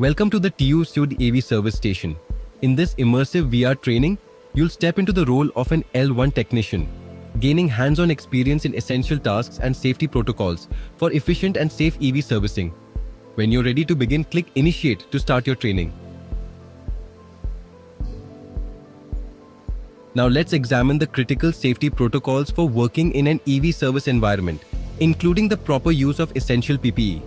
Welcome to the TU Sud AV service station. In this immersive VR training, you'll step into the role of an L1 technician, gaining hands-on experience in essential tasks and safety protocols for efficient and safe EV servicing. When you're ready to begin, click Initiate to start your training. Now let's examine the critical safety protocols for working in an EV service environment, including the proper use of essential PPE.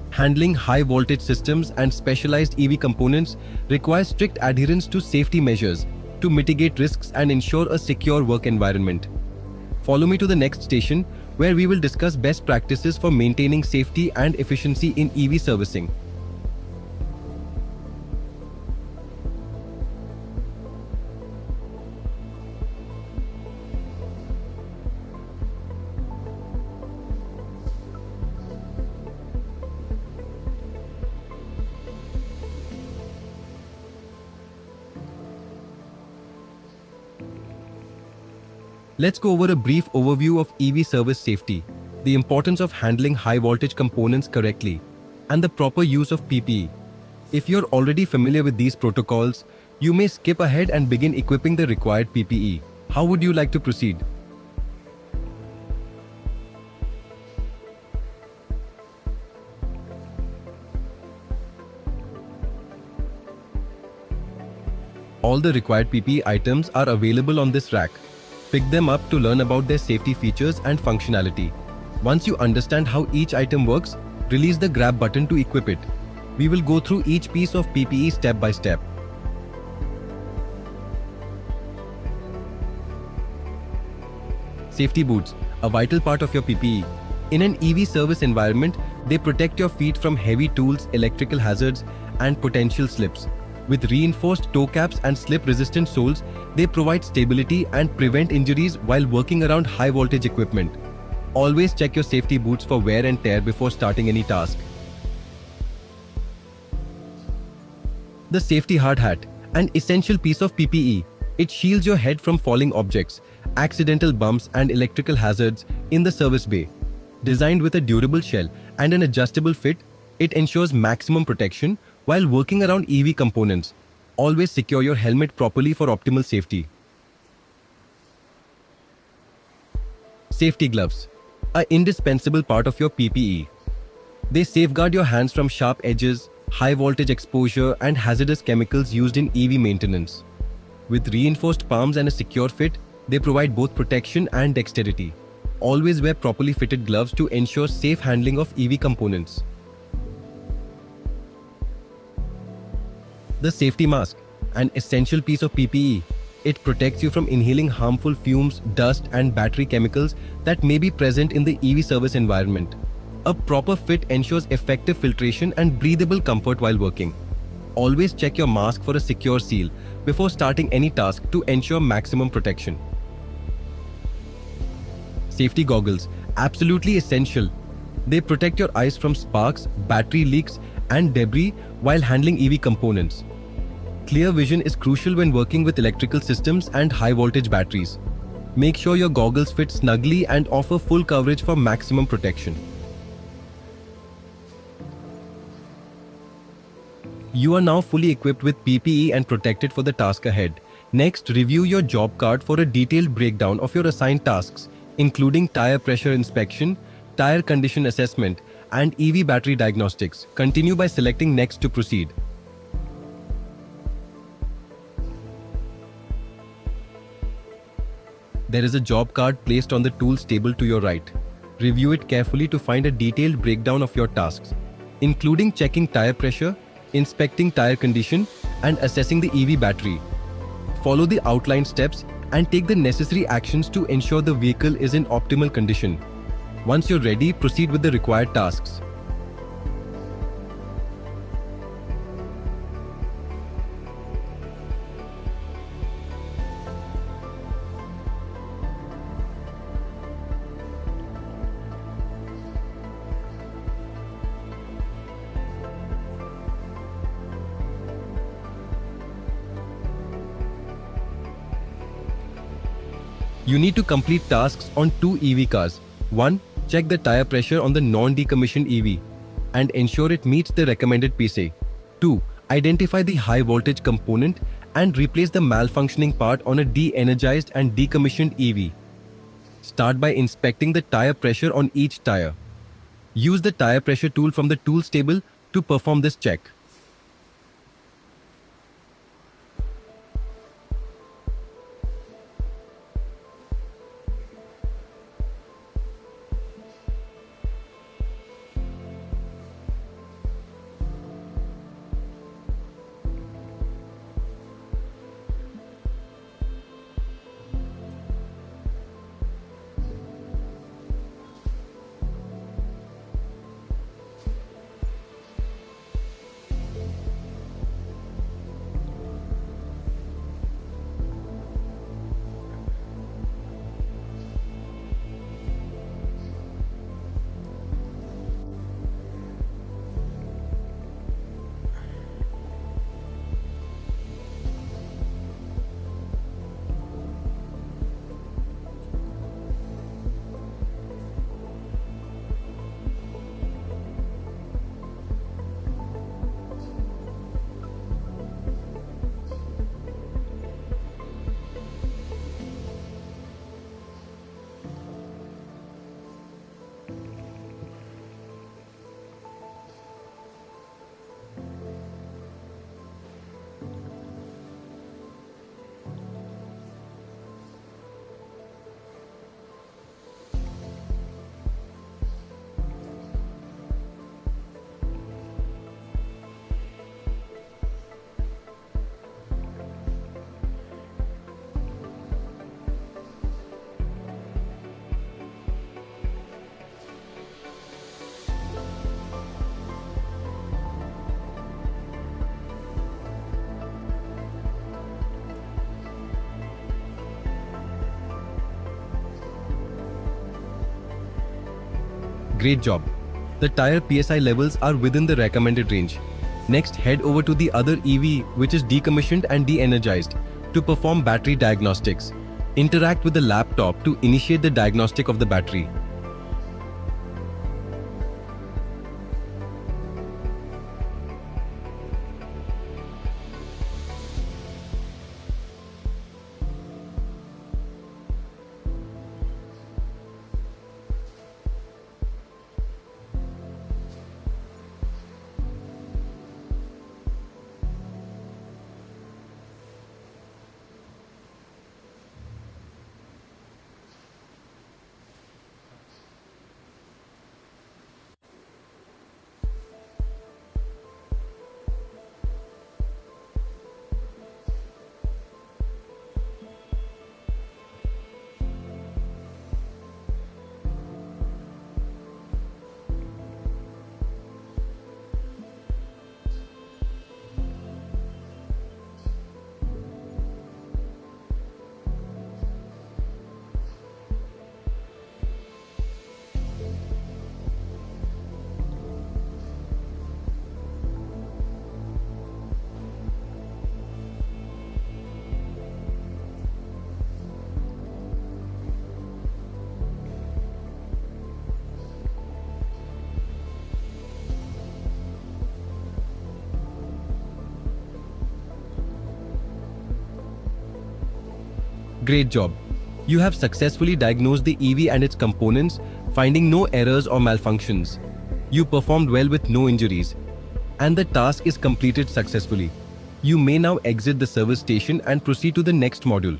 Handling high voltage systems and specialized EV components requires strict adherence to safety measures to mitigate risks and ensure a secure work environment. Follow me to the next station where we will discuss best practices for maintaining safety and efficiency in EV servicing. Let's go over a brief overview of EV service safety, the importance of handling high voltage components correctly, and the proper use of PPE. If you're already familiar with these protocols, you may skip ahead and begin equipping the required PPE. How would you like to proceed? All the required PPE items are available on this rack. Pick them up to learn about their safety features and functionality. Once you understand how each item works, release the grab button to equip it. We will go through each piece of PPE step by step. Safety boots, a vital part of your PPE. In an EV service environment, they protect your feet from heavy tools, electrical hazards, and potential slips. With reinforced toe caps and slip-resistant soles, they provide stability and prevent injuries while working around high-voltage equipment. Always check your safety boots for wear and tear before starting any task. The safety hard hat, an essential piece of PPE. It shields your head from falling objects, accidental bumps, and electrical hazards in the service bay. Designed with a durable shell and an adjustable fit, it ensures maximum protection while working around EV components. Always secure your helmet properly for optimal safety. Safety gloves, an indispensable part of your PPE. They safeguard your hands from sharp edges, high voltage exposure, and hazardous chemicals used in EV maintenance. With reinforced palms and a secure fit, they provide both protection and dexterity. Always wear properly fitted gloves to ensure safe handling of EV components. The safety mask, an essential piece of PPE. It protects you from inhaling harmful fumes, dust, and battery chemicals that may be present in the EV service environment. A proper fit ensures effective filtration and breathable comfort while working. Always check your mask for a secure seal before starting any task to ensure maximum protection. Safety goggles, absolutely essential. They protect your eyes from sparks, battery leaks, and debris while handling EV components. Clear vision is crucial when working with electrical systems and high voltage batteries. Make sure your goggles fit snugly and offer full coverage for maximum protection. You are now fully equipped with PPE and protected for the task ahead. Next, review your job card for a detailed breakdown of your assigned tasks, including tire pressure inspection, tire condition assessment, and EV battery diagnostics. Continue by selecting Next to proceed. There is a job card placed on the tools table to your right. Review it carefully to find a detailed breakdown of your tasks, including checking tire pressure, inspecting tire condition, and assessing the EV battery. Follow the outlined steps and take the necessary actions to ensure the vehicle is in optimal condition. Once you're ready, proceed with the required tasks. You need to complete tasks on 2 EV cars. 1. Check the tire pressure on the non-decommissioned EV and ensure it meets the recommended PSA. 2. Identify the high voltage component and replace the malfunctioning part on a de-energized and decommissioned EV. Start by inspecting the tire pressure on each tire. Use the tire pressure tool from the tools table to perform this check. Great job. The tire PSI levels are within the recommended range. Next, head over to the other EV, which is decommissioned and de-energized, to perform battery diagnostics. Interact with the laptop to initiate the diagnostic of the battery. Great job. You have successfully diagnosed the EV and its components, finding no errors or malfunctions. You performed well with no injuries, and the task is completed successfully. You may now exit the service station and proceed to the next module.